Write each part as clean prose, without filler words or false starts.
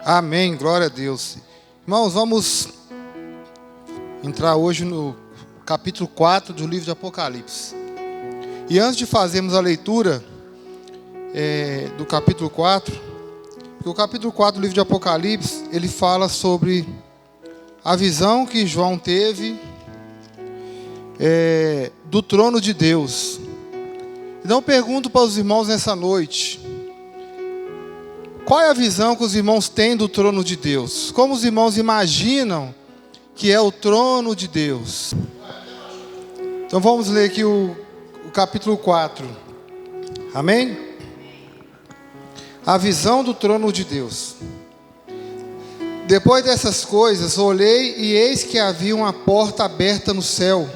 Amém, glória a Deus. Irmãos, vamos entrar hoje no capítulo 4 do livro de Apocalipse. E antes de fazermos a leitura do capítulo 4, porque o capítulo 4 do livro de Apocalipse, ele fala sobre a visão que João teve do trono de Deus. Então eu pergunto para os irmãos nessa noite: qual é a visão que os irmãos têm do trono de Deus? Como os irmãos imaginam que é o trono de Deus? Então vamos ler aqui o capítulo 4. Amém? A visão do trono de Deus. Depois dessas coisas, olhei e eis que havia uma porta aberta no céu.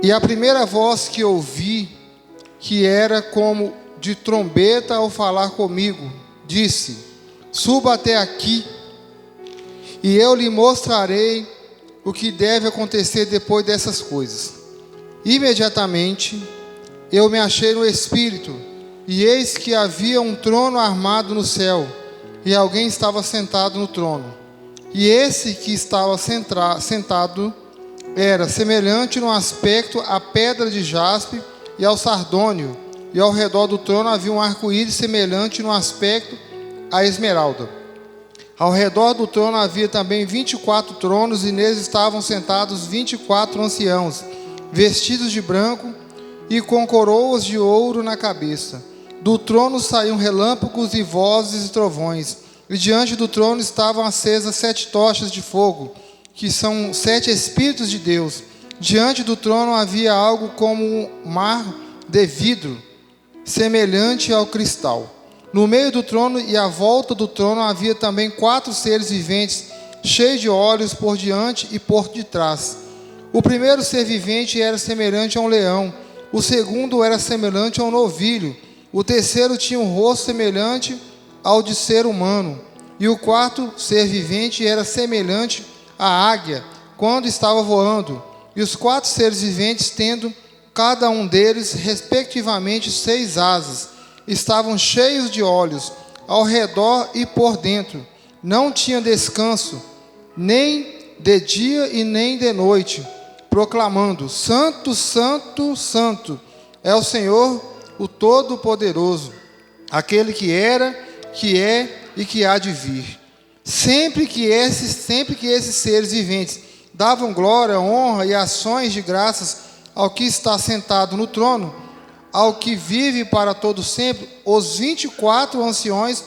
E a primeira voz que ouvi, que era como de trombeta ao falar comigo, disse: suba até aqui, e eu lhe mostrarei o que deve acontecer depois dessas coisas. Imediatamente eu me achei no Espírito, e eis que havia um trono armado no céu, e alguém estava sentado no trono. E esse que estava sentado era semelhante no aspecto à pedra de jaspe e ao sardônio, e ao redor do trono havia um arco-íris semelhante no aspecto à esmeralda. Ao redor do trono havia também 24 tronos, e neles estavam sentados 24 anciãos, vestidos de branco e com coroas de ouro na cabeça. Do trono saíam relâmpagos e vozes e trovões, e diante do trono estavam acesas 7 tochas de fogo, que são 7 Espíritos de Deus. Diante do trono havia algo como um mar de vidro, semelhante ao cristal. No meio do trono e à volta do trono havia também 4 seres viventes, cheios de olhos por diante e por detrás. O primeiro ser vivente era semelhante a um leão, o segundo era semelhante a um novilho, o terceiro tinha um rosto semelhante ao de ser humano, e o quarto ser vivente era semelhante à águia, quando estava voando. E os 4 seres viventes, tendo cada um deles, respectivamente, 6 asas, estavam cheios de olhos, ao redor e por dentro. Não tinham descanso, nem de dia e nem de noite, proclamando: Santo, Santo, Santo, é o Senhor, o Todo-Poderoso, aquele que era, que é e que há de vir. Sempre que esses seres viventes davam glória, honra e ações de graças ao que está sentado no trono, ao que vive para todo sempre, os 24 anciões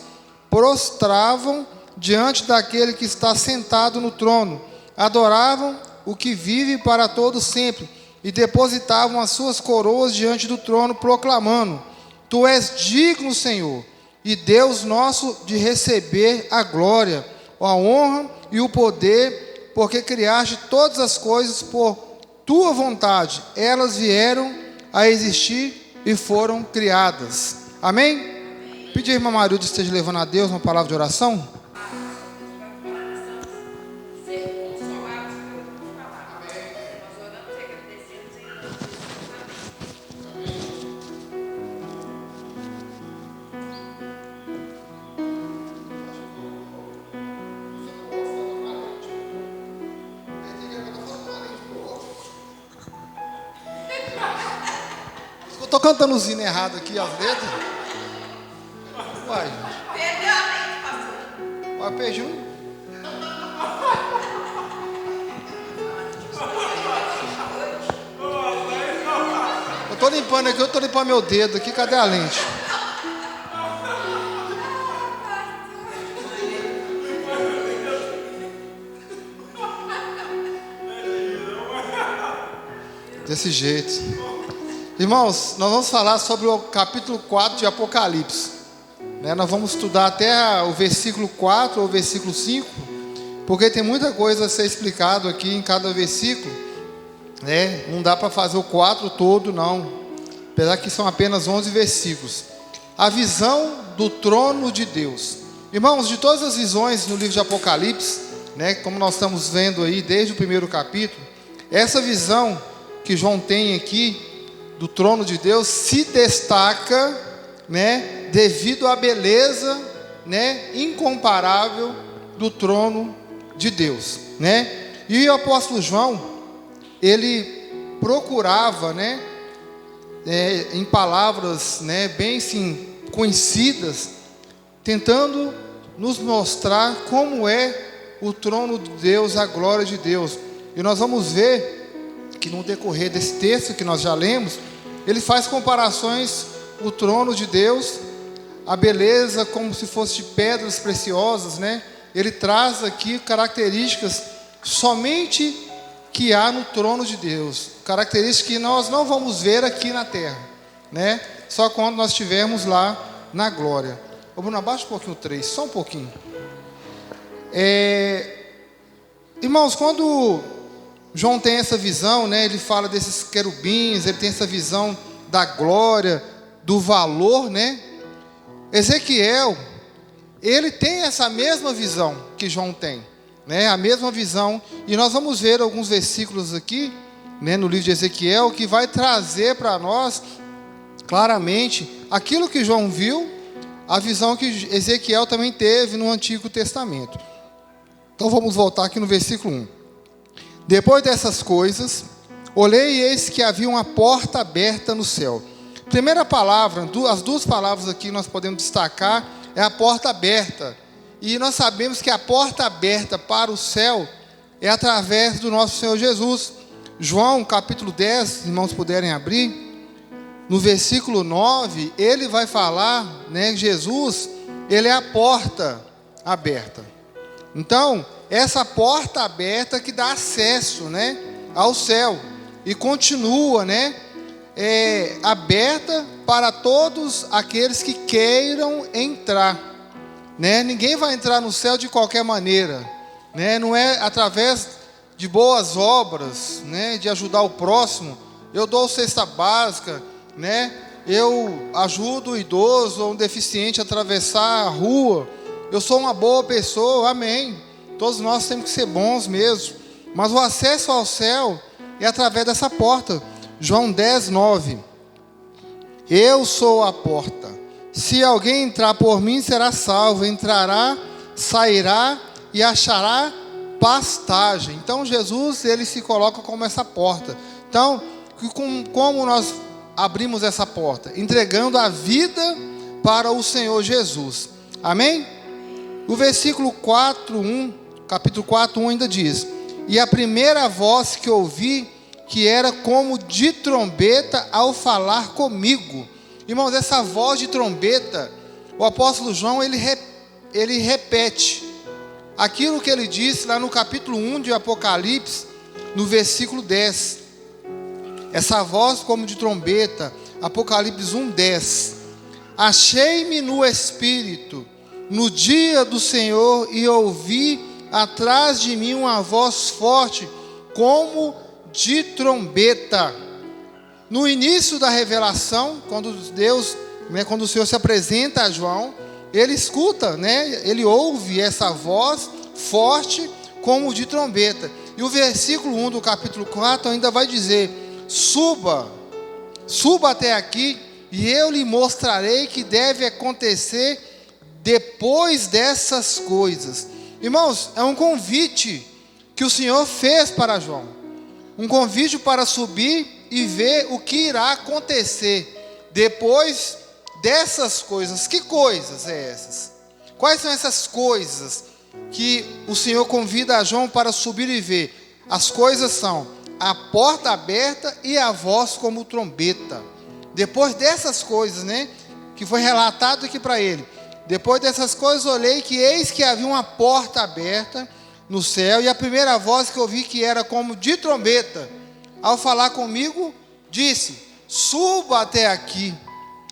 prostravam diante daquele que está sentado no trono, adoravam o que vive para todo sempre, e depositavam as suas coroas diante do trono, proclamando: Tu és digno, Senhor, e Deus nosso, de receber a glória, a honra e o poder, porque criaste todas as coisas por tua vontade, elas vieram a existir e foram criadas. Amém? Pedir a irmã Marilda esteja levando a Deus uma palavra de oração. Estou cantando os hinos errado aqui, as letras. Vai. Vai, Peju. Eu estou limpando aqui, eu estou limpando meu dedo aqui. Cadê a lente? Desse jeito. Irmãos, nós vamos falar sobre o capítulo 4 de Apocalipse. Nós vamos estudar até o versículo 4 ou versículo 5, porque tem muita coisa a ser explicado aqui em cada versículo. Não dá para fazer o 4 todo, não. Apesar que são apenas 11 versículos. A visão do trono de Deus. Irmãos, de todas as visões no livro de Apocalipse, como nós estamos vendo aí desde o primeiro capítulo, essa visão que João tem aqui do trono de Deus se destaca né, devido à beleza, né, incomparável do trono de Deus, né? E o apóstolo João, ele procurava, né, em palavras, né, bem sim conhecidas, tentando nos mostrar como é o trono de Deus, a glória de Deus. E nós vamos ver que no decorrer desse texto que nós já lemos, ele faz comparações, o trono de Deus, a beleza como se fosse de pedras preciosas, né? Ele traz aqui características somente que há no trono de Deus, características que nós não vamos ver aqui na terra, né? Só quando nós estivermos lá na glória. Ô Bruno, abaixa um pouquinho o 3, só um pouquinho. Irmãos, quando João tem essa visão, né? Ele fala desses querubins, ele tem essa visão da glória, do valor, né? Ezequiel, ele tem essa mesma visão que João tem, né? A mesma visão, e nós vamos ver alguns versículos aqui, né, no livro de Ezequiel, que vai trazer para nós claramente aquilo que João viu, a visão que Ezequiel também teve no Antigo Testamento. Então vamos voltar aqui no versículo 1. Depois dessas coisas, olhei e eis que havia uma porta aberta no céu. Primeira palavra, as duas palavras aqui nós podemos destacar, é a porta aberta. E nós sabemos que a porta aberta para o céu é através do nosso Senhor Jesus. João capítulo 10, se irmãos puderem abrir, no versículo 9, ele vai falar, né, Jesus, ele é a porta aberta. Então, essa porta aberta que dá acesso, né, ao céu, e continua, né, aberta para todos aqueles que queiram entrar, né? Ninguém vai entrar no céu de qualquer maneira, né? Não é através de boas obras, né, de ajudar o próximo. Eu dou cesta básica, né? Eu ajudo o idoso ou um deficiente a atravessar a rua. Eu sou uma boa pessoa, amém. Todos nós temos que ser bons mesmo. Mas o acesso ao céu é através dessa porta. João 10, 9. Eu sou a porta. Se alguém entrar por mim, será salvo. Entrará, sairá e achará pastagem. Então Jesus, ele se coloca como essa porta. Então, como nós abrimos essa porta? Entregando a vida para o Senhor Jesus. Amém? O versículo 4:1, capítulo 4:1 ainda diz: e a primeira voz que ouvi, que era como de trombeta ao falar comigo. Irmãos, essa voz de trombeta, o apóstolo João, ele repete aquilo que ele disse lá no capítulo 1 de Apocalipse, no versículo 10. Essa voz como de trombeta, Apocalipse 1:10. Achei-me no Espírito, no dia do Senhor, e ouvi atrás de mim uma voz forte, como de trombeta. No início da revelação, quando Deus, né, quando o Senhor se apresenta a João, ele escuta, né, ele ouve essa voz forte, como de trombeta. E o versículo 1 do capítulo 4 ainda vai dizer: suba até aqui, e eu lhe mostrarei que deve acontecer depois dessas coisas. Irmãos, é um convite que o Senhor fez para João, um convite para subir e ver o que irá acontecer depois dessas coisas. Que coisas é essas? Quais são essas coisas que o Senhor convida a João para subir e ver? As coisas são a porta aberta e a voz como trombeta. Depois dessas coisas, né, que foi relatado aqui para ele, depois dessas coisas olhei que eis que havia uma porta aberta no céu, e a primeira voz que eu ouvi, que era como de trombeta, ao falar comigo, disse: suba até aqui,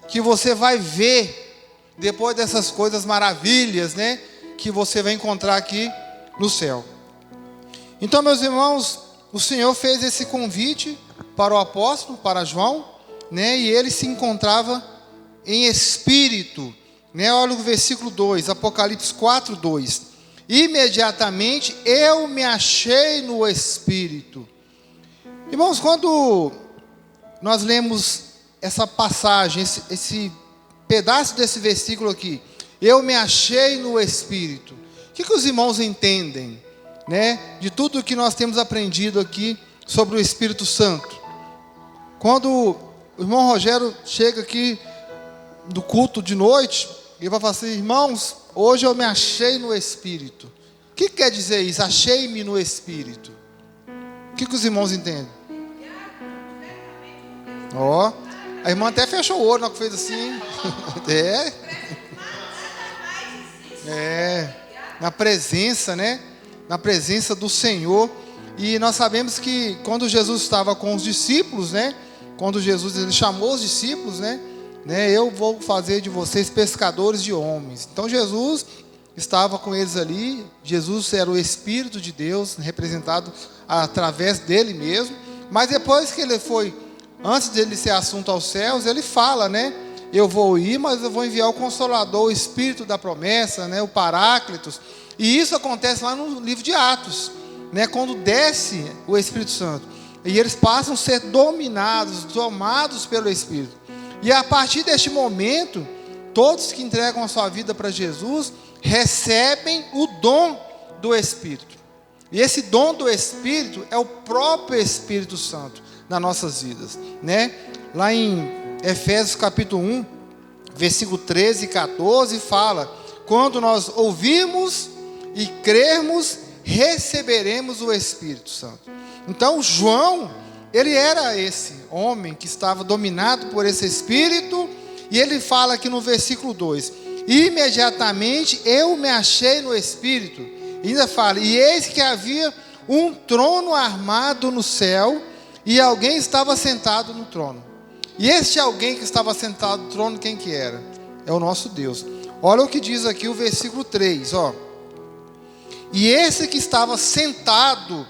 que você vai ver depois dessas coisas maravilhas, né, que você vai encontrar aqui no céu. Então, meus irmãos, o Senhor fez esse convite para o apóstolo, para João, né, e ele se encontrava em espírito, né? Olha o versículo 2, Apocalipse 4:2. Imediatamente eu me achei no espírito. Irmãos, quando nós lemos essa passagem, esse pedaço desse versículo aqui. Eu me achei no Espírito. O que os irmãos entendem, né, de tudo que nós temos aprendido aqui sobre o Espírito Santo? Quando o irmão Rogério chega aqui do culto de noite, ele vai falar assim: irmãos, hoje eu me achei no Espírito. O que quer dizer isso? Achei-me no Espírito. O que os irmãos entendem? Ó, a irmã até fechou o olho, não fez assim. Na presença, né? Na presença do Senhor. E nós sabemos que quando Jesus estava com os discípulos, né? Quando Jesus ele chamou os discípulos, né? Eu vou fazer de vocês pescadores de homens. Então Jesus estava com eles ali. Jesus era o Espírito de Deus, representado através dele mesmo. Mas depois que ele foi, antes dele ser assunto aos céus, ele fala, né? Eu vou ir, mas eu vou enviar o Consolador, o Espírito da promessa, né? O Paráclitos. E isso acontece lá no livro de Atos, né? Quando desce o Espírito Santo. E eles passam a ser dominados, tomados pelo Espírito. E a partir deste momento, todos que entregam a sua vida para Jesus, recebem o dom do Espírito. E esse dom do Espírito é o próprio Espírito Santo nas nossas vidas, né? Lá em Efésios capítulo 1, versículo 13 e 14, fala: quando nós ouvimos e crermos, receberemos o Espírito Santo. Então João, ele era esse homem que estava dominado por esse Espírito, e ele fala aqui no versículo 2: imediatamente eu me achei no Espírito. E ainda fala: e eis que havia um trono armado no céu, e alguém estava sentado no trono. E este alguém que estava sentado no trono, quem que era? É o nosso Deus. Olha o que diz aqui o versículo 3, ó. E esse que estava sentado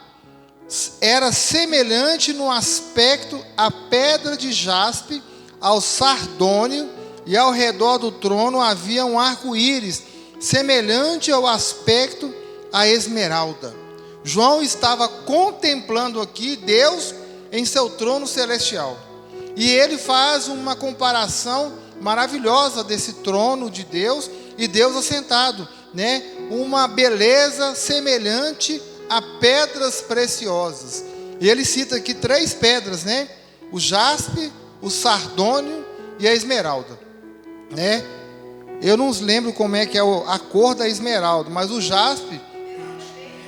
era semelhante no aspecto à pedra de jaspe, ao sardônio, e ao redor do trono havia um arco-íris, semelhante ao aspecto à esmeralda. João estava contemplando aqui Deus em seu trono celestial. E ele faz uma comparação maravilhosa desse trono de Deus e Deus assentado, né? Uma beleza semelhante a pedras preciosas. E ele cita aqui 3 pedras, né? O jaspe, o sardônio e a esmeralda, né? Eu não lembro como é que é a cor da esmeralda, mas o jaspe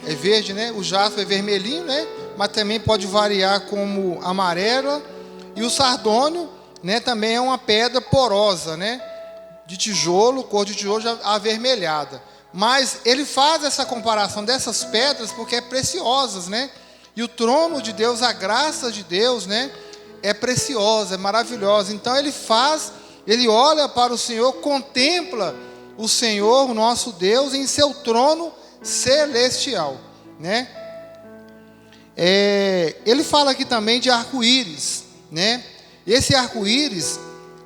é verde, né? O jaspe é vermelhinho, né? Mas também pode variar como amarela. E o sardônio, né, também é uma pedra porosa, né? De tijolo, cor de tijolo já avermelhada. Mas ele faz essa comparação dessas pedras porque é preciosas, né? E o trono de Deus, a graça de Deus, né, é preciosa, é maravilhosa. Então ele olha para o Senhor, contempla o Senhor, o nosso Deus, em seu trono celestial, né? Ele fala aqui também de arco-íris, né? Esse arco-íris,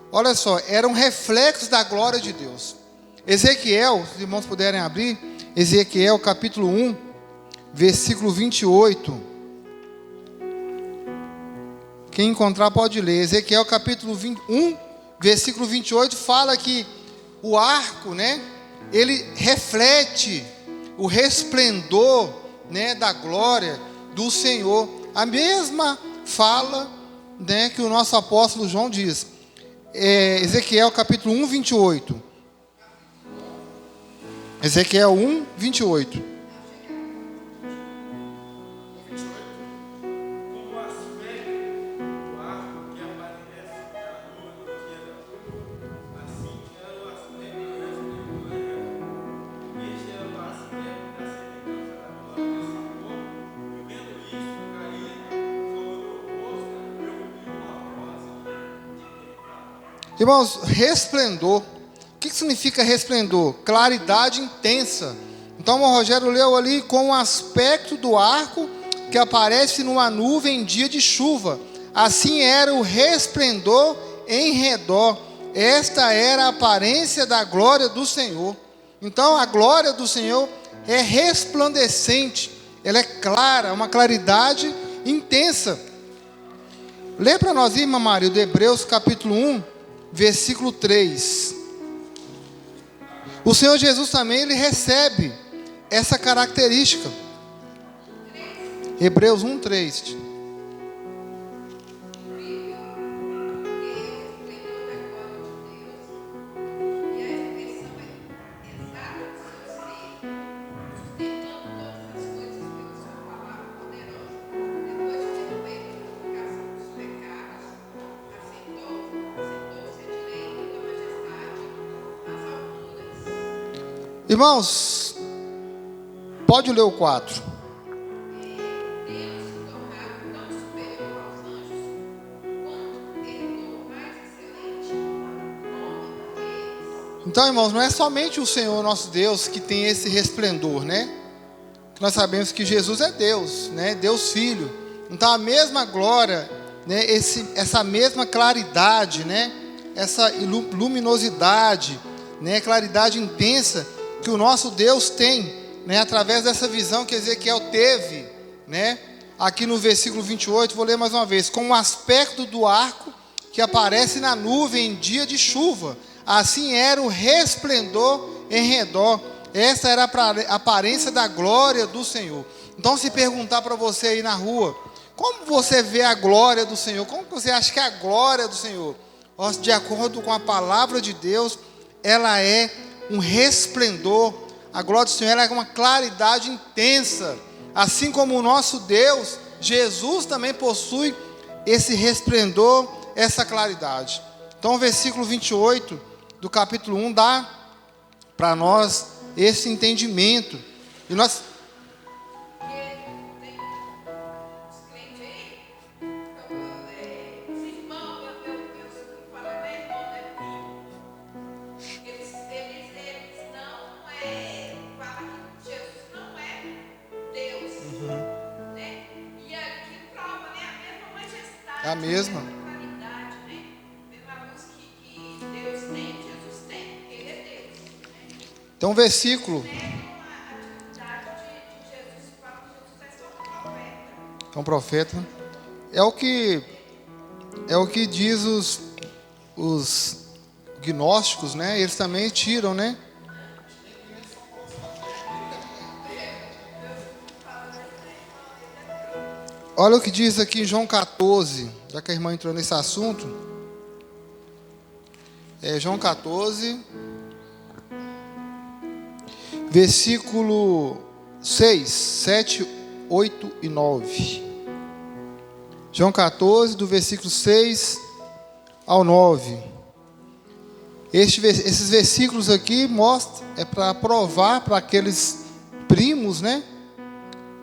olha só, era um reflexo da glória de Deus. Ezequiel, se os irmãos puderem abrir, Ezequiel capítulo 1, versículo 28. Quem encontrar pode ler. Ezequiel capítulo 1, versículo 28, fala que o arco, né, ele reflete o resplendor, né, da glória do Senhor. A mesma fala, né, que o nosso apóstolo João diz. Ezequiel capítulo 1, 28. Ezequiel 1, 28. Irmãos, resplendor. O que significa resplendor? Claridade intensa. Então o Rogério leu ali com o aspecto do arco que aparece numa nuvem em dia de chuva. Assim era o resplendor em redor. Esta era a aparência da glória do Senhor. Então a glória do Senhor é resplandecente. Ela é clara, uma claridade intensa. Lê para nós, irmã Maria, de Hebreus capítulo 1, versículo 3. O Senhor Jesus também, ele recebe essa característica. Hebreus 1:3. Irmãos, pode ler o 4. Então, irmãos, não é somente o Senhor nosso Deus que tem esse resplendor, né? Nós sabemos que Jesus é Deus, né? Deus Filho. Então, a mesma glória, né? Essa mesma claridade, né? Essa luminosidade, né? Claridade intensa que o nosso Deus tem, né? Através dessa visão que Ezequiel teve, né? Aqui no versículo 28, vou ler mais uma vez. Com o aspecto do arco que aparece na nuvem em dia de chuva, assim era o resplendor em redor. Essa era a aparência da glória do Senhor. Então, se perguntar para você aí na rua, como você vê a glória do Senhor? Como você acha que é a glória do Senhor? De acordo com a palavra de Deus, ela é um resplendor. A glória do Senhor, ela é uma claridade intensa. Assim como o nosso Deus, Jesus também possui esse resplendor, essa claridade. Então, o versículo 28 do capítulo 1 dá para nós esse entendimento. E nós... É a mesma. Então, o versículo. É um profeta. É o que diz os gnósticos, né? Eles também tiram, né? Olha o que diz aqui em João 14, já que a irmã entrou nesse assunto. João 14, versículo 6, 7, 8 e 9. João 14, do versículo 6 ao 9. Esses versículos aqui mostram, para provar para aqueles primos, né?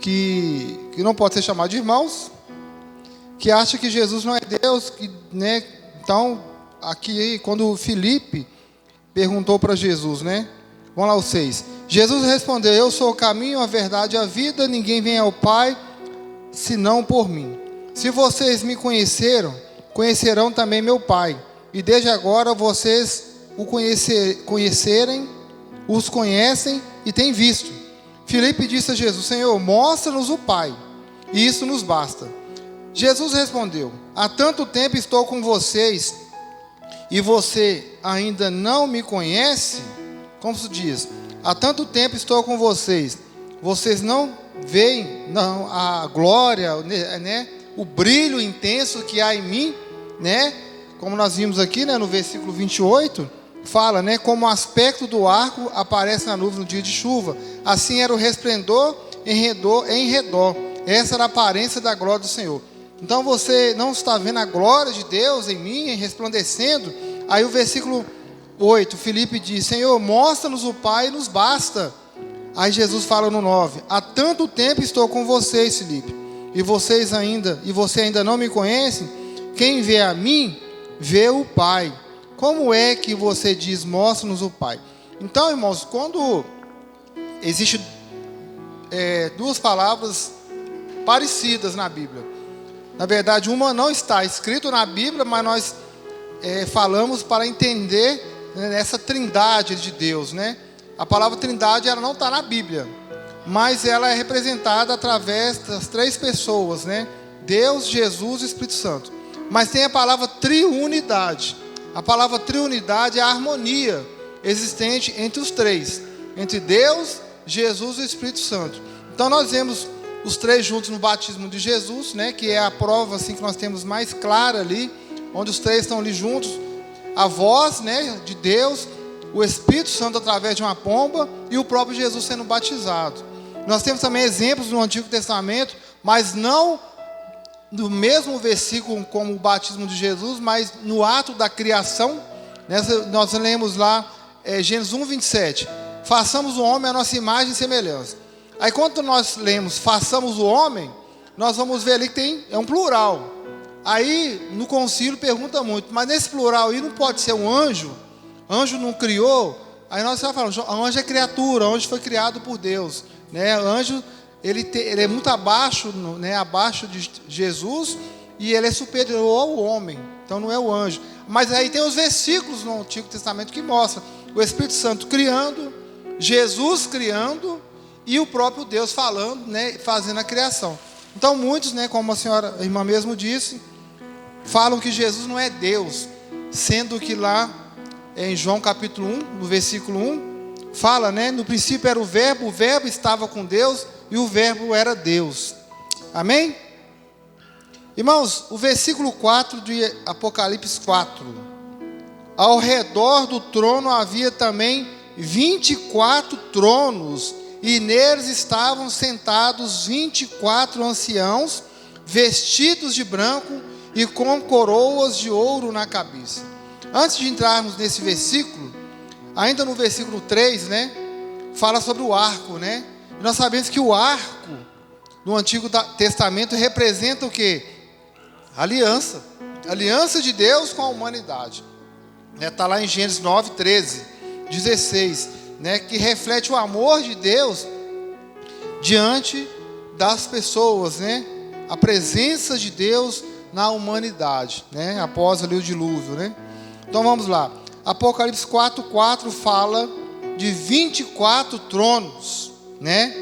Que não pode ser chamado de irmãos, que acha que Jesus não é Deus, né? Então, aqui, quando Filipe perguntou para Jesus, né? Vamos lá, os 6. Jesus respondeu: eu sou o caminho, a verdade e a vida, ninguém vem ao Pai, senão por mim. Se vocês me conheceram, conhecerão também meu Pai, e desde agora vocês os conhecem e têm visto. Filipe disse a Jesus: Senhor, mostra-nos o Pai, e isso nos basta. Jesus respondeu: há tanto tempo estou com vocês, e você ainda não me conhece? Como se diz, há tanto tempo estou com vocês, vocês não veem a glória, né? O brilho intenso que há em mim, né? Como nós vimos aqui, né, no versículo 28, fala, né, como o aspecto do arco aparece na nuvem no dia de chuva, assim era o resplendor em redor. Essa era a aparência da glória do Senhor. Então você não está vendo a glória de Deus em mim, resplandecendo? Aí o versículo 8, Filipe diz: Senhor, mostra-nos o Pai e nos basta. Aí Jesus fala no 9: há tanto tempo estou com vocês, Filipe, e você ainda não me conhece? Quem vê a mim, vê o Pai. Como é que você diz, mostra-nos o Pai? Então, irmãos, quando existe duas palavras parecidas na Bíblia, na verdade, uma não está escrita na Bíblia, mas nós falamos para entender, né, essa trindade de Deus, né? A palavra trindade, ela não está na Bíblia, mas ela é representada através das três pessoas, né? Deus, Jesus e Espírito Santo. Mas tem a palavra triunidade. A palavra triunidade é a harmonia, existente entre os três, entre Deus, Jesus e o Espírito Santo. Então nós vemos os três juntos no batismo de Jesus, né, que é a prova assim que nós temos mais clara ali, onde os três estão ali juntos, a voz, né, de Deus, o Espírito Santo através de uma pomba e o próprio Jesus sendo batizado. Nós temos também exemplos no Antigo Testamento, mas não no mesmo versículo como o batismo de Jesus, mas no ato da criação. Nós lemos lá Gênesis 1:27, façamos o homem à nossa imagem e semelhança. Aí quando nós lemos façamos o homem, nós vamos ver ali que é um plural. Aí no concílio pergunta muito, mas nesse plural aí não pode ser um anjo? Anjo não criou? Aí nós falamos, anjo é criatura, anjo foi criado por Deus, né? Anjo, ele é muito abaixo, né? Abaixo de Jesus, e ele é superior ao homem, então não é o anjo. Mas aí tem os versículos no Antigo Testamento que mostram o Espírito Santo criando, Jesus criando e o próprio Deus falando, né? Fazendo a criação. Então muitos, né? Como a irmã mesmo disse, falam que Jesus não é Deus, sendo que lá em João capítulo 1, no versículo 1, fala, né? No princípio era o verbo estava com Deus e o verbo era Deus. Amém? Irmãos, o versículo 4 de Apocalipse 4. Ao redor do trono havia também 24 tronos, e neles estavam sentados 24 anciãos, vestidos de branco e com coroas de ouro na cabeça. Antes de entrarmos nesse versículo, ainda no versículo 3, né, fala sobre o arco, né? Nós sabemos que o arco no Antigo Testamento representa o quê? Aliança. Aliança de Deus com a humanidade. Está lá em Gênesis 9, 13, 16, né, que reflete o amor de Deus diante das pessoas, né? A presença de Deus na humanidade, né? Após ali o dilúvio, né? Então vamos lá. Apocalipse 4:4 fala de 24 tronos, né?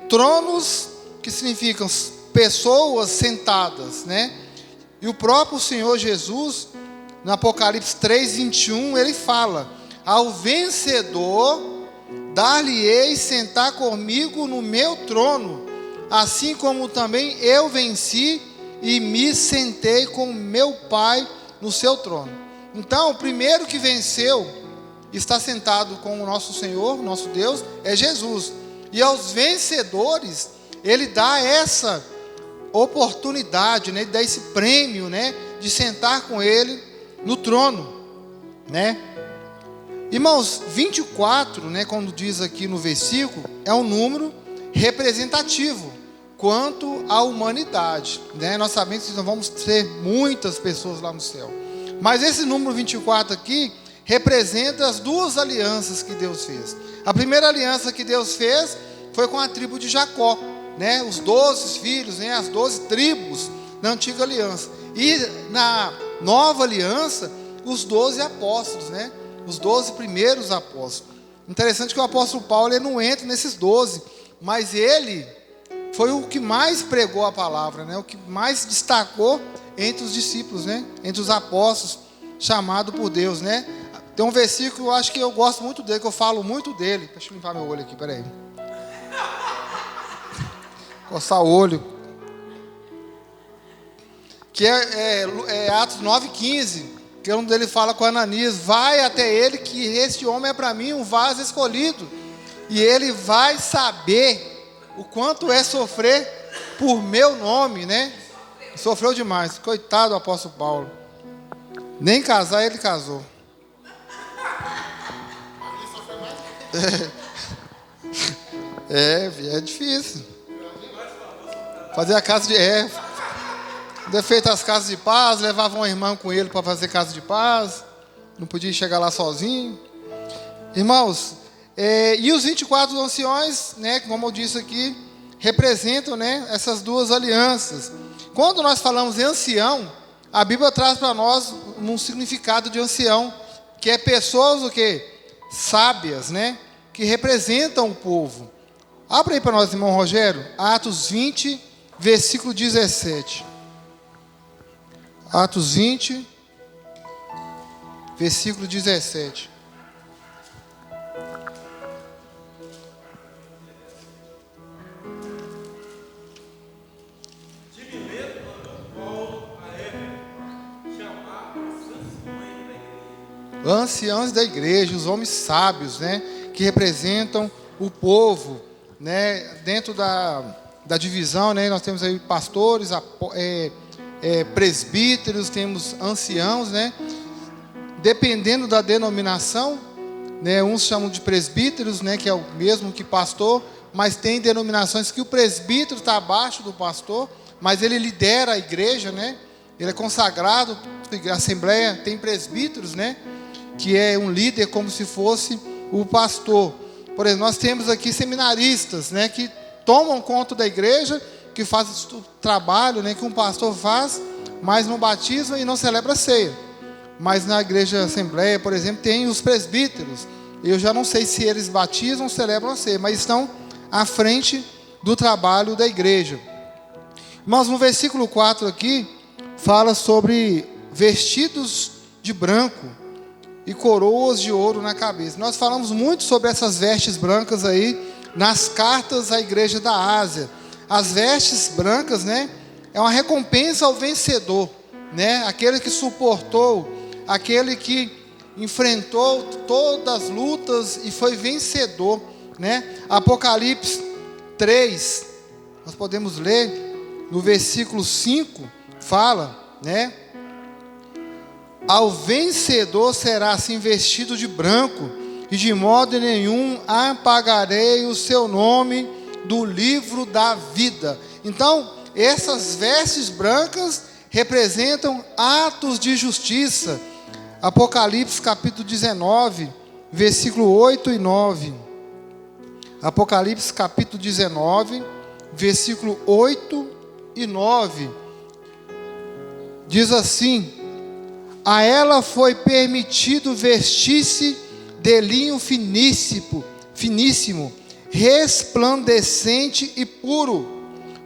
Tronos que significam pessoas sentadas, né? E o próprio Senhor Jesus, no Apocalipse 3:21, ele fala: ao vencedor dar-lhe-ei sentar comigo no meu trono, assim como também eu venci e me sentei com meu Pai no seu trono. Então, o primeiro que venceu, está sentado com o nosso Senhor, nosso Deus, é Jesus. E aos vencedores, ele dá essa oportunidade, né? Ele dá esse prêmio, né? De sentar com ele no trono, né? Irmãos, 24, né? Quando diz aqui no versículo, é um número representativo quanto à humanidade, né? Nós sabemos que nós vamos ter muitas pessoas lá no céu. Mas esse número 24 aqui representa as duas alianças que Deus fez. A primeira aliança que Deus fez foi com a tribo de Jacó, né? Os 12 filhos, né? As 12 tribos na antiga aliança. E na nova aliança, os 12 apóstolos, né? Os 12 primeiros apóstolos. Interessante que o apóstolo Paulo, ele não entra nesses 12, mas ele foi o que mais pregou a palavra, né? O que mais destacou entre os discípulos, né? Entre os apóstolos, chamado por Deus, né? Tem um versículo, eu acho que eu gosto muito dele, que eu falo muito dele. Deixa eu limpar meu olho aqui, peraí. Coçar o olho. Que é Atos 9:15, que é onde ele fala com Ananias: vai até ele, que este homem é para mim um vaso escolhido, e ele vai saber o quanto é sofrer por meu nome, né? Sofreu demais, coitado do apóstolo Paulo. Nem casar ele casou. É difícil. Fazer a casa de... feito as casas de paz, levava uma irmã com ele para fazer casa de paz. Não podia chegar lá sozinho. Irmãos, e os 24 anciões, né, como eu disse aqui, representam, né, essas duas alianças. Quando nós falamos em ancião, a Bíblia traz para nós um significado de ancião, que é pessoas o quê? Sábias, né, que representam o povo. Abra aí para nós, irmão Rogério, Atos 20, versículo 17. Atos 20, versículo 17. anciãos da igreja, os homens sábios, né, que representam o povo, né, dentro da divisão, né, nós temos aí pastores, presbíteros, temos anciãos, né, dependendo da denominação, né, uns chamam de presbíteros, né, que é o mesmo que pastor, mas tem denominações que o presbítero está abaixo do pastor, mas ele lidera a igreja, né, ele é consagrado. A assembleia tem presbíteros, né, que é um líder como se fosse o pastor. Por exemplo, nós temos aqui seminaristas, né, que tomam conta da igreja, que fazem o trabalho, né, que um pastor faz, mas não batisma e não celebra a ceia. Mas na igreja assembleia, por exemplo, tem os presbíteros. Eu já não sei se eles batizam ou celebram a ceia, mas estão à frente do trabalho da igreja. Mas no versículo 4 aqui, fala sobre vestidos de branco e coroas de ouro na cabeça. Nós falamos muito sobre essas vestes brancas aí nas cartas à igreja da Ásia. As vestes brancas, né, é uma recompensa ao vencedor, né, aquele que suportou, aquele que enfrentou todas as lutas e foi vencedor, né? Apocalipse 3, nós podemos ler no versículo 5, fala, né? Ao vencedor será assim vestido de branco, e de modo nenhum apagarei o seu nome do livro da vida. Então, essas vestes brancas representam atos de justiça. Apocalipse capítulo 19, versículo 8 e 9. Apocalipse capítulo 19, versículo 8 e 9. Diz assim: a ela foi permitido vestir-se de linho finíssimo, resplandecente e puro,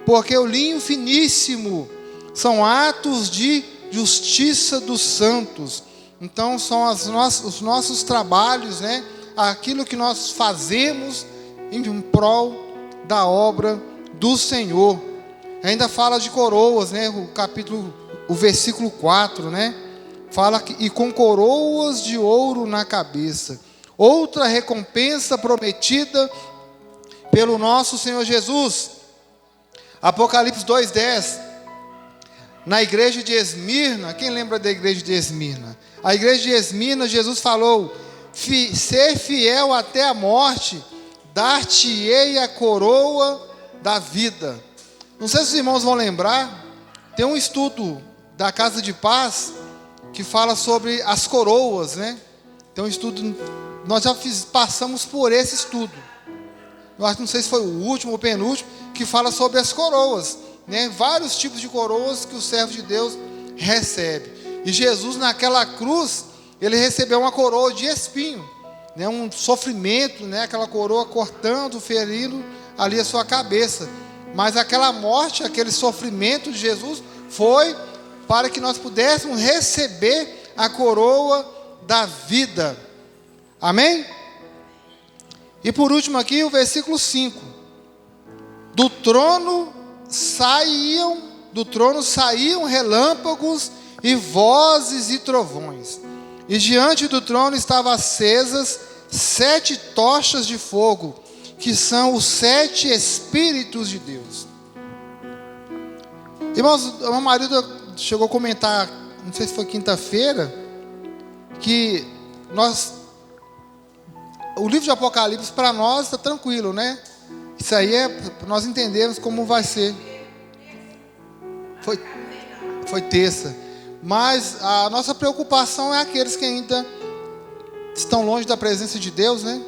porque o linho finíssimo são atos de justiça dos santos. Então são os nossos trabalhos, né? Aquilo que nós fazemos em prol da obra do Senhor. Ainda fala de coroas, né? O versículo 4, né? Fala que, e com coroas de ouro na cabeça. Outra recompensa prometida pelo nosso Senhor Jesus. Apocalipse 2:10. Na igreja de Esmirna, quem lembra da igreja de Esmirna? A igreja de Esmirna, Jesus falou: ser fiel até a morte, dar-te-ei a coroa da vida. Não sei se os irmãos vão lembrar, tem um estudo da Casa de Paz que fala sobre as coroas, né? Tem um estudo, nós já passamos por esse estudo. Eu acho, não sei se foi o último ou penúltimo, que fala sobre as coroas, né? Vários tipos de coroas que o servo de Deus recebe. E Jesus, naquela cruz, ele recebeu uma coroa de espinho, né? Um sofrimento, né? Aquela coroa cortando, ferindo ali a sua cabeça. Mas aquela morte, aquele sofrimento de Jesus foi para que nós pudéssemos receber a coroa da vida. Amém? E por último aqui o versículo 5. Do trono saíam relâmpagos e vozes e trovões. E diante do trono estavam acesas 7 tochas de fogo, que são os 7 Espíritos de Deus. Irmãos, a irmã Marilda chegou a comentar, não sei se foi quinta-feira, que o livro de Apocalipse para nós está tranquilo, né? Isso aí nós entendemos como vai ser. Foi terça. Mas a nossa preocupação é aqueles que ainda estão longe da presença de Deus, né?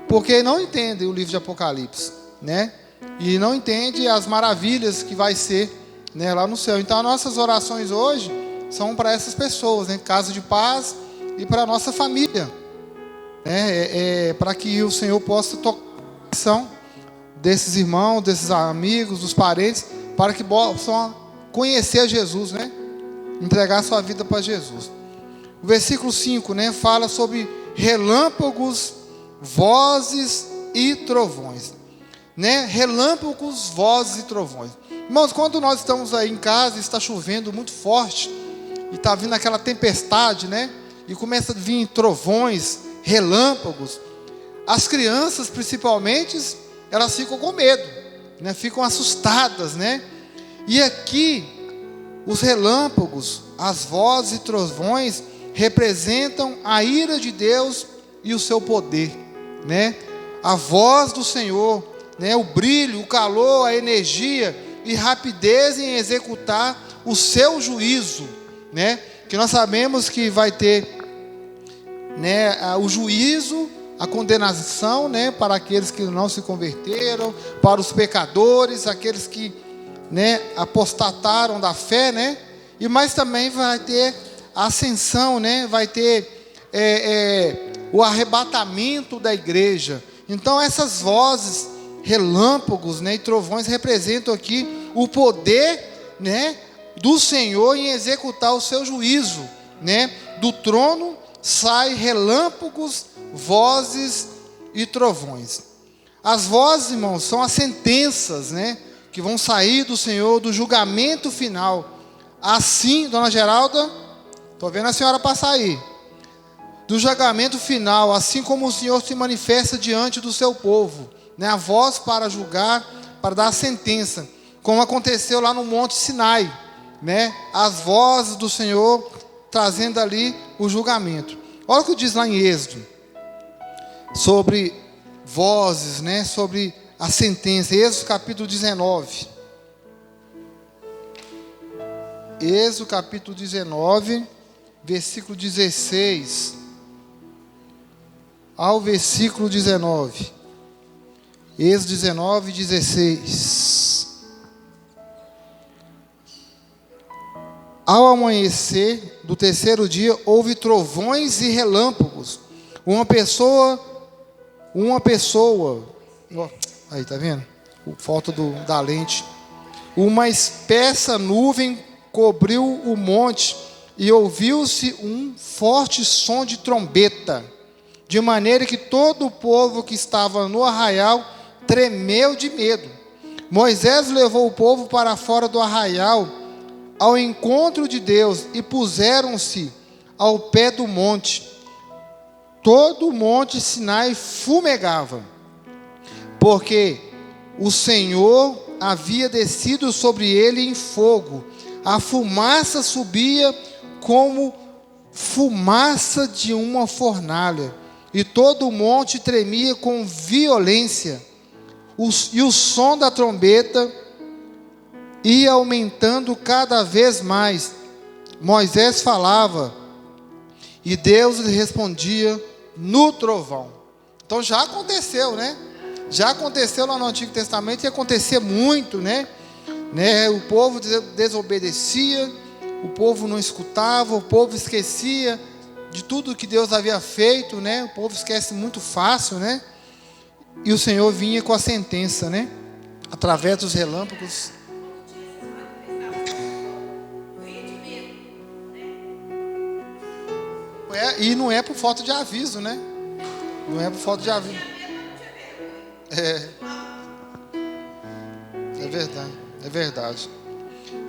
Porque não entendem o livro de Apocalipse, né? E não entendem as maravilhas que vai ser, né, lá no céu. Então as nossas orações hoje são para essas pessoas, né? Casa de Paz, e para a nossa família, né? Para que o Senhor possa tocar a coração desses irmãos, desses amigos, dos parentes, para que possam conhecer a Jesus, né? Entregar sua vida para Jesus. O versículo 5, né, fala sobre relâmpagos, vozes e trovões, né? Relâmpagos, vozes e trovões. Irmãos, quando nós estamos aí em casa, está chovendo muito forte, e está vindo aquela tempestade, né? e começa a vir trovões, relâmpagos, as crianças principalmente, elas ficam com medo, né? Ficam assustadas, né? E aqui, os relâmpagos, as vozes e trovões representam a ira de Deus e o seu poder, né? A voz do Senhor, né? O brilho, o calor, a energia e rapidez em executar o seu juízo, né? Que nós sabemos que vai ter, né, o juízo, a condenação, né, para aqueles que não se converteram, para os pecadores, aqueles que, né, apostataram da fé, né? E mais também vai ter a ascensão, né? Vai ter o arrebatamento da igreja. Então essas vozes, relâmpagos, né, e trovões representam aqui o poder, né, do Senhor em executar o seu juízo, né? Do trono sai relâmpagos, vozes e trovões. As vozes, irmãos, são as sentenças, né, que vão sair do Senhor, do julgamento final. Assim, dona Geralda, estou vendo a senhora passar aí. Do julgamento final, assim como o Senhor se manifesta diante do seu povo, né, a voz para julgar, para dar a sentença, como aconteceu lá no Monte Sinai, né, as vozes do Senhor trazendo ali o julgamento. Olha o que diz lá em Êxodo, sobre vozes, né, sobre a sentença. Êxodo capítulo 19. Êxodo capítulo 19, versículo 16 ao versículo 19. Êxodo 19, 16. Ao amanhecer do terceiro dia, houve trovões e relâmpagos. Uma pessoa, ó, aí tá vendo? Falta da lente. Uma espessa nuvem cobriu o monte e ouviu-se um forte som de trombeta, de maneira que todo o povo que estava no arraial tremeu de medo. Moisés levou o povo para fora do arraial, ao encontro de Deus, e puseram-se ao pé do monte. Todo o monte Sinai fumegava, porque o Senhor havia descido sobre ele em fogo. A fumaça subia como fumaça de uma fornalha, e todo o monte tremia com violência. E o som da trombeta ia aumentando cada vez mais. Moisés falava, e Deus lhe respondia no trovão. Então já aconteceu, né? Já aconteceu lá no Antigo Testamento, e acontecia muito, né? O povo desobedecia, o povo não escutava, o povo esquecia de tudo que Deus havia feito, né? O povo esquece muito fácil, né? E o Senhor vinha com a sentença, né? Através dos relâmpagos. E não é por falta de aviso, né? Não é por falta de aviso. É verdade, é verdade.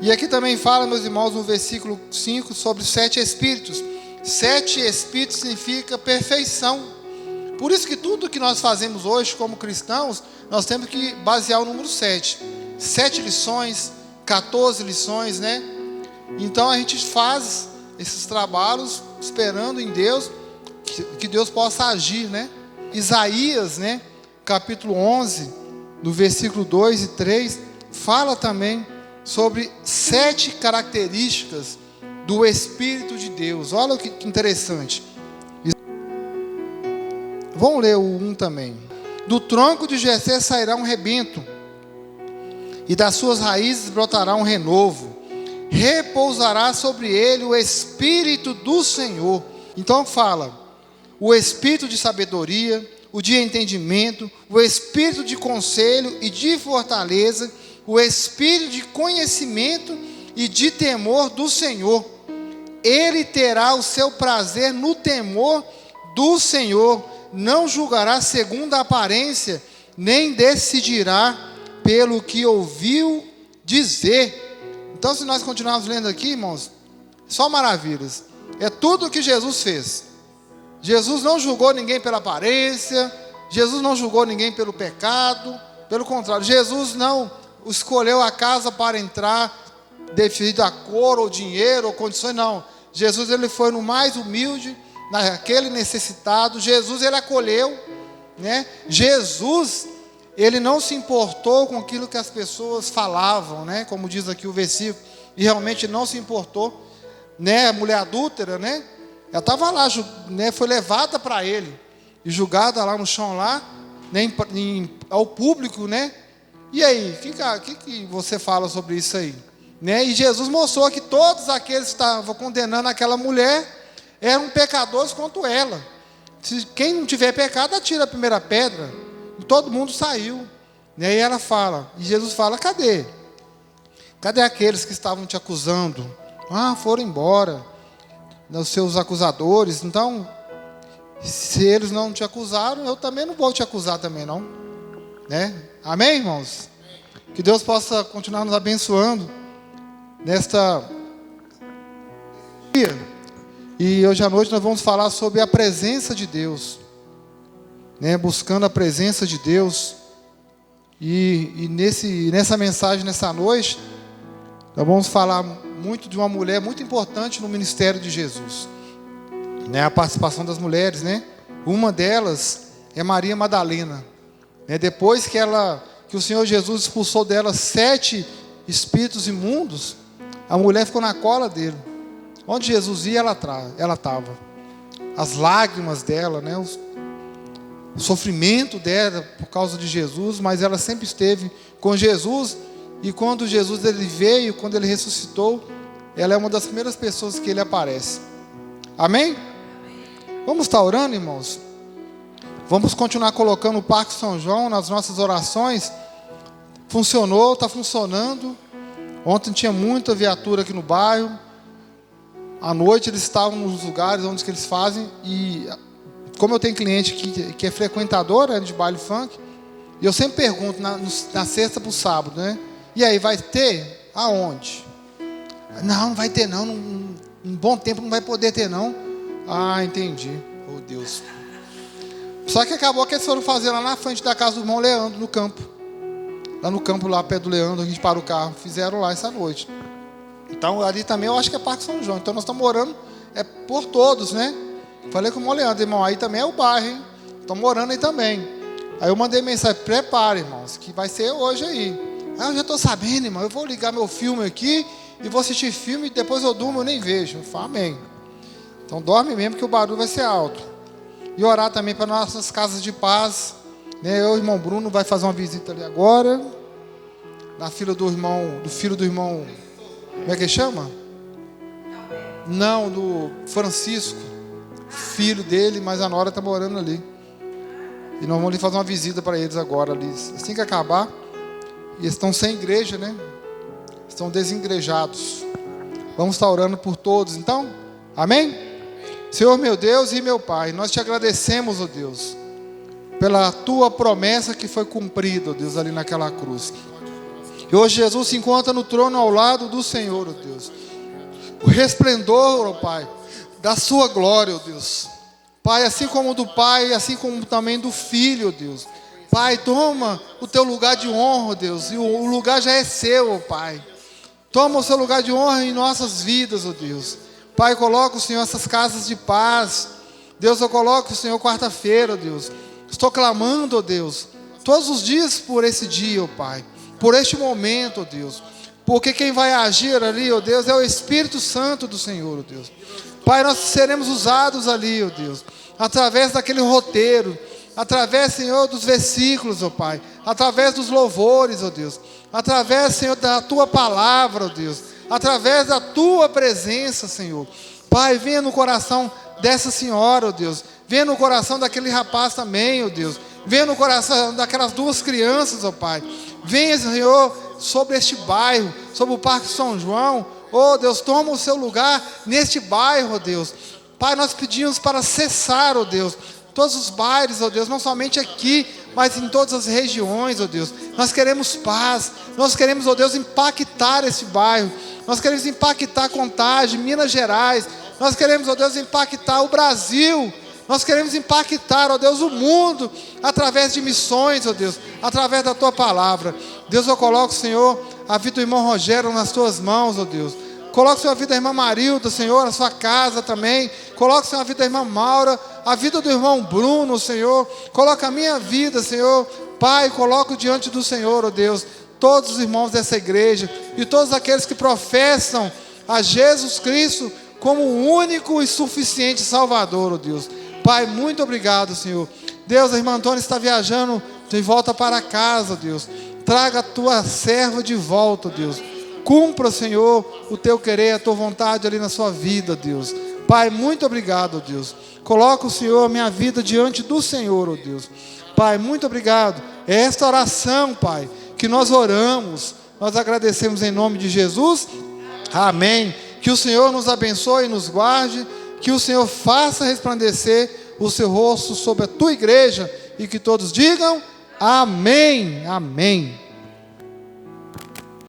E aqui também fala, meus irmãos, no versículo 5, sobre 7 espíritos. 7 espíritos significa perfeição. Por isso que tudo que nós fazemos hoje como cristãos, nós temos que basear o número 7. 7 lições, 14 lições, né? Então a gente faz esses trabalhos esperando em Deus, que Deus possa agir, né? Isaías, né, capítulo 11, no versículo 2 e 3, fala também sobre 7 características do Espírito de Deus. Olha que interessante. Vamos ler o 1 também. Do tronco de Jessé sairá um rebento, e das suas raízes brotará um renovo. Repousará sobre ele o Espírito do Senhor. Então fala, o Espírito de sabedoria, o de entendimento, o Espírito de conselho e de fortaleza, o Espírito de conhecimento e de temor do Senhor. Ele terá o seu prazer no temor do Senhor, não julgará segundo a aparência, nem decidirá pelo que ouviu dizer. Então, se nós continuarmos lendo aqui, irmãos, só maravilhas. É tudo o que Jesus fez. Jesus não julgou ninguém pela aparência, Jesus não julgou ninguém pelo pecado, pelo contrário, Jesus não escolheu a casa para entrar devido a cor ou dinheiro ou condições, não. Jesus, ele foi no mais humilde, naquele necessitado. Jesus, ele acolheu, né? Jesus, ele não se importou com aquilo que as pessoas falavam, né? Como diz aqui o versículo, e realmente não se importou, né? A mulher adúltera, né? Ela estava lá, né? Foi levada para ele e julgada lá no chão lá, né? Ao público, né? E aí, o que você fala sobre isso aí? Né? E Jesus mostrou que todos aqueles que estavam condenando aquela mulher eram pecadores quanto ela. Se quem não tiver pecado, atira a primeira pedra. E todo mundo saiu. E aí ela fala, e Jesus fala, cadê? Cadê aqueles que estavam te acusando? Ah, foram embora, os seus acusadores. Então, se eles não te acusaram, eu também não vou te acusar também, não. Né? Amém, irmãos? Que Deus possa continuar nos abençoando nesta dia. E hoje à noite nós vamos falar sobre a presença de Deus, né? Buscando a presença de Deus. E nessa mensagem, nessa noite, nós vamos falar muito de uma mulher muito importante no ministério de Jesus, né? A participação das mulheres, né? Uma delas é Maria Madalena, né? Depois que o Senhor Jesus expulsou dela 7 espíritos imundos, a mulher ficou na cola dele. Onde Jesus ia, ela estava. As lágrimas dela, né? O sofrimento dela por causa de Jesus, mas ela sempre esteve com Jesus. E quando Jesus ele veio, quando ele ressuscitou, ela é uma das primeiras pessoas que ele aparece. Amém? Vamos estar orando, irmãos? Vamos continuar colocando o Parque São João nas nossas orações. Funcionou, está funcionando. Ontem tinha muita viatura aqui no bairro. À noite eles estavam nos lugares onde que eles fazem. E como eu tenho cliente que é frequentador, né, de baile funk, e eu sempre pergunto na sexta para o sábado, né? E aí, vai ter? Aonde? Não vai ter não. Um bom tempo não vai poder ter não. Ah, entendi. Oh, Deus. Só que acabou que eles foram fazer lá na frente da casa do irmão Leandro, no campo. Lá no campo, lá perto do Leandro, a gente parou o carro. Fizeram lá essa noite. Então, ali também eu acho que é Parque São João. Então, nós estamos orando por todos, né? Falei com o irmão Leandro, irmão, aí também é o bairro, hein? Estamos orando aí também. Aí eu mandei mensagem, prepare, irmãos, que vai ser hoje aí. Ah, eu já estou sabendo, irmão, eu vou ligar meu filme aqui e vou assistir filme e depois eu durmo, eu nem vejo. Eu falo, amém. Então, dorme mesmo que o barulho vai ser alto. E orar também para nossas casas de paz. Né? Eu e o irmão Bruno vai fazer uma visita ali agora. Na filha do filho do irmão. Como é que chama? Não, do Francisco. Filho dele, mas a nora está morando ali. E nós vamos ali fazer uma visita para eles agora ali. Assim que acabar. E eles estão sem igreja, né? Estão desigrejados. Vamos estar orando por todos, então? Amém? Senhor meu Deus e meu Pai, nós te agradecemos, ó Deus, pela tua promessa que foi cumprida, ó Deus, ali naquela cruz. E hoje Jesus se encontra no trono ao lado do Senhor, ó Deus. O resplendor, ó Pai, da sua glória, ó Deus. Pai, assim como do Pai, assim como também do Filho, ó Deus. Pai, toma o teu lugar de honra, ó Deus, e o lugar já é seu, ó Pai. Toma o seu lugar de honra em nossas vidas, ó Deus. Pai, coloca o Senhor essas casas de paz. Deus, eu coloco o Senhor quarta-feira, ó Deus. Estou clamando, ó Deus, todos os dias por esse dia, ó Pai. Por este momento, ó Deus. Porque quem vai agir ali, ó Deus, é o Espírito Santo do Senhor, ó Deus. Pai, nós seremos usados ali, ó Deus. Através daquele roteiro. Através, Senhor, dos versículos, ó Pai. Através dos louvores, ó Deus. Através, Senhor, da Tua palavra, ó Deus. Através da Tua presença, Senhor. Pai, venha no coração dessa senhora, ó Deus. Venha no coração daquele rapaz também, ó Deus. Venha no coração daquelas 2 crianças, ó Pai. Venha, Senhor, sobre este bairro, sobre o Parque São João. Ó Deus, toma o seu lugar neste bairro, ó Deus. Pai, nós pedimos para cessar, ó Deus, todos os bairros, ó Deus, não somente aqui, mas em todas as regiões, ó Deus. Nós queremos paz, nós queremos, ó Deus, impactar esse bairro. Nós queremos impactar Contagem, Minas Gerais, Nós queremos, ó Deus, impactar o Brasil. Nós queremos impactar, ó Deus, o mundo, através de missões, ó Deus, através da Tua palavra. Deus, eu coloco, Senhor, a vida do irmão Rogério nas Tuas mãos, ó Deus. Coloque, Senhor, a vida da irmã Marilda, Senhor, na sua casa também. Coloque, Senhor, a vida da irmã Maura, a vida do irmão Bruno, Senhor. Coloque a minha vida, Senhor. Pai, coloco diante do Senhor, ó Deus, todos os irmãos dessa igreja e todos aqueles que professam a Jesus Cristo como o único e suficiente Salvador, ó Deus. Pai, muito obrigado, Senhor. Deus, a irmã Antônia está viajando de volta para casa, Deus. Traga a tua serva de volta, Deus. Cumpra, Senhor, o teu querer, a tua vontade ali na sua vida, Deus. Pai, muito obrigado, Deus. Coloca o Senhor a minha vida diante do Senhor, ó Deus. Pai, muito obrigado. É esta oração, Pai, que nós oramos. Nós agradecemos em nome de Jesus. Amém. Que o Senhor nos abençoe e nos guarde. Que o Senhor faça resplandecer o seu rosto sobre a tua igreja. E que todos digam amém. Amém.